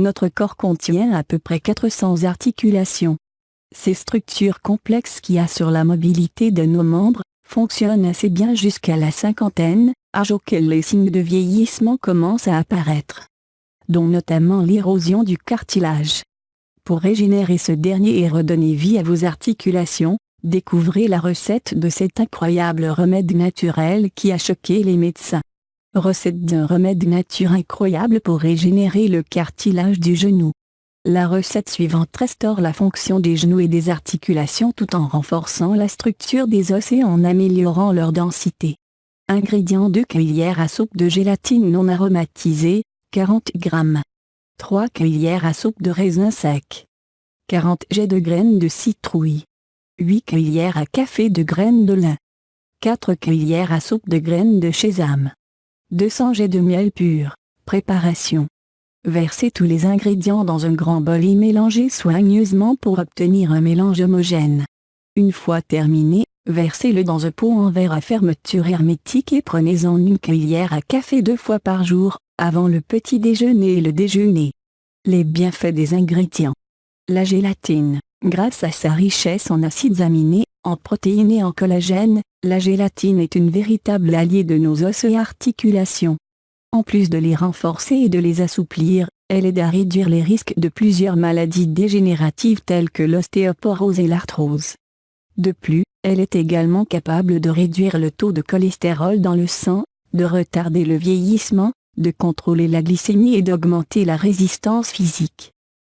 Notre corps contient à peu près 400 articulations. Ces structures complexes qui assurent la mobilité de nos membres fonctionnent assez bien jusqu'à la cinquantaine, âge auquel les signes de vieillissement commencent à apparaître, dont notamment l'érosion du cartilage. Pour régénérer ce dernier et redonner vie à vos articulations, découvrez la recette de cet incroyable remède naturel qui a choqué les médecins. Recette d'un remède nature incroyable pour régénérer le cartilage du genou. La recette suivante restaure la fonction des genoux et des articulations tout en renforçant la structure des os et en améliorant leur densité. Ingrédients: 2 cuillères à soupe de gélatine non aromatisée, 40 g. 3 cuillères à soupe de raisin sec. 40 g de graines de citrouille. 8 cuillères à café de graines de lin. 4 cuillères à soupe de graines de sésame. 200 g de miel pur. Préparation. Versez tous les ingrédients dans un grand bol et mélangez soigneusement pour obtenir un mélange homogène. Une fois terminé, versez-le dans un pot en verre à fermeture hermétique et prenez-en une cuillère à café 2 fois par jour, avant le petit déjeuner et le déjeuner. Les bienfaits des ingrédients. La gélatine, grâce à sa richesse en acides aminés, en protéines et en collagène, la gélatine est une véritable alliée de nos os et articulations. En plus de les renforcer et de les assouplir, elle aide à réduire les risques de plusieurs maladies dégénératives telles que l'ostéoporose et l'arthrose. De plus, elle est également capable de réduire le taux de cholestérol dans le sang, de retarder le vieillissement, de contrôler la glycémie et d'augmenter la résistance physique.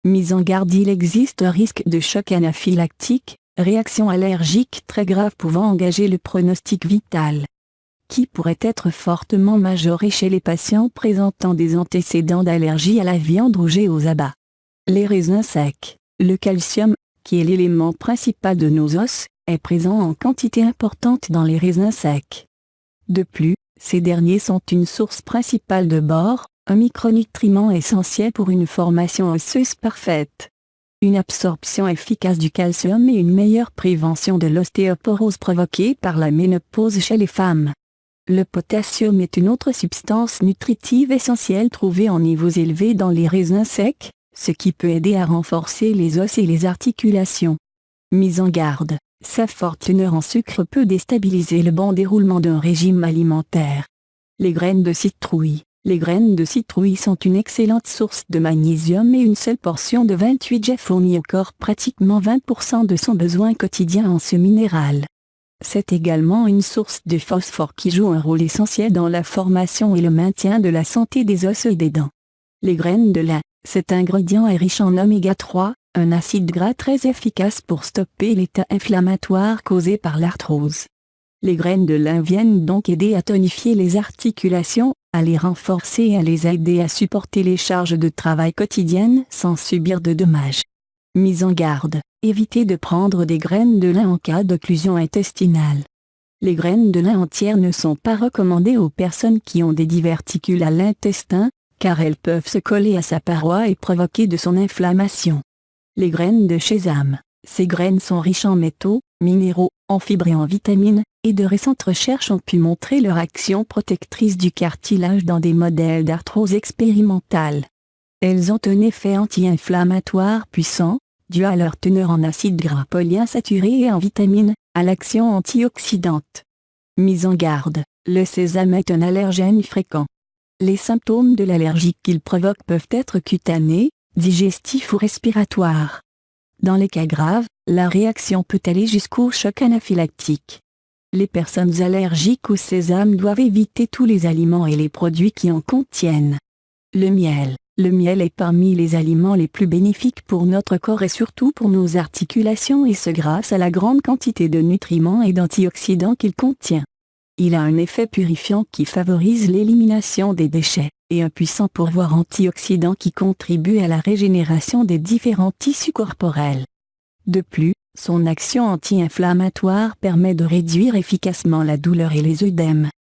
Mise en garde: il existe un risque de choc anaphylactique, réaction allergique très grave pouvant engager le pronostic vital, qui pourrait être fortement majoré chez les patients présentant des antécédents d'allergie à la viande rouge et aux abats. Les raisins secs. Le calcium, qui est l'élément principal de nos os, est présent en quantité importante dans les raisins secs. De plus, ces derniers sont une source principale de bore, un micronutriment essentiel pour une formation osseuse parfaite. Une absorption efficace du calcium et une meilleure prévention de l'ostéoporose provoquée par la ménopause chez les femmes. Le potassium est une autre substance nutritive essentielle trouvée en niveaux élevés dans les raisins secs, ce qui peut aider à renforcer les os et les articulations. Mise en garde: sa forte teneur en sucre peut déstabiliser le bon déroulement d'un régime alimentaire. Les graines de citrouille. Les graines de citrouille sont une excellente source de magnésium et une seule portion de 28 G fournit au corps pratiquement 20% de son besoin quotidien en ce minéral. C'est également une source de phosphore qui joue un rôle essentiel dans la formation et le maintien de la santé des os et des dents. Les graines de lin. Cet ingrédient est riche en oméga 3, un acide gras très efficace pour stopper l'état inflammatoire causé par l'arthrose. Les graines de lin viennent donc aider à tonifier les articulations, à les renforcer et à les aider à supporter les charges de travail quotidiennes sans subir de dommages. Mise en garde: évitez de prendre des graines de lin en cas d'occlusion intestinale. Les graines de lin entières ne sont pas recommandées aux personnes qui ont des diverticules à l'intestin, car elles peuvent se coller à sa paroi et provoquer de son inflammation. Les graines de sésame. Ces graines sont riches en métaux, minéraux, en fibres et en vitamines, et de récentes recherches ont pu montrer leur action protectrice du cartilage dans des modèles d'arthrose expérimentale. Elles ont un effet anti-inflammatoire puissant, dû à leur teneur en acides gras polyinsaturés et en vitamines, à l'action antioxydante. Mise en garde: le sésame est un allergène fréquent. Les symptômes de l'allergie qu'il provoque peuvent être cutanés, digestifs ou respiratoires. Dans les cas graves, la réaction peut aller jusqu'au choc anaphylactique. Les personnes allergiques au sésame doivent éviter tous les aliments et les produits qui en contiennent. Le miel. Le miel est parmi les aliments les plus bénéfiques pour notre corps et surtout pour nos articulations, et ce grâce à la grande quantité de nutriments et d'antioxydants qu'il contient. Il a un effet purifiant qui favorise l'élimination des déchets, et un puissant pourvoir antioxydant qui contribue à la régénération des différents tissus corporels. De plus, son action anti-inflammatoire permet de réduire efficacement la douleur et les œdèmes.